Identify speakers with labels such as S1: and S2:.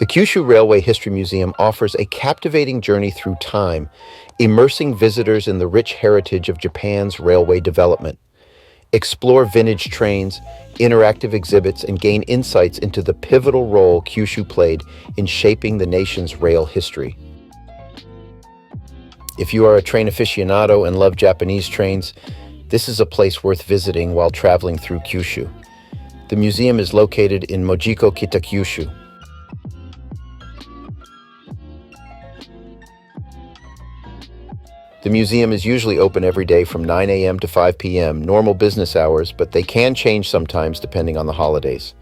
S1: The Kyushu Railway History Museum offers a captivating journey through time, immersing visitors in the rich heritage of Japan's railway development. Explore vintage trains, interactive exhibits, and gain insights into the pivotal role Kyushu played in shaping the nation's rail history. If you are a train aficionado and love Japanese trains, this is a place worth visiting while traveling through Kyushu. The museum is located in Mojiko, Kitakyushu. The museum is usually open every day from 9 a.m. to 5 p.m., normal business hours, but they can change sometimes depending on the holidays.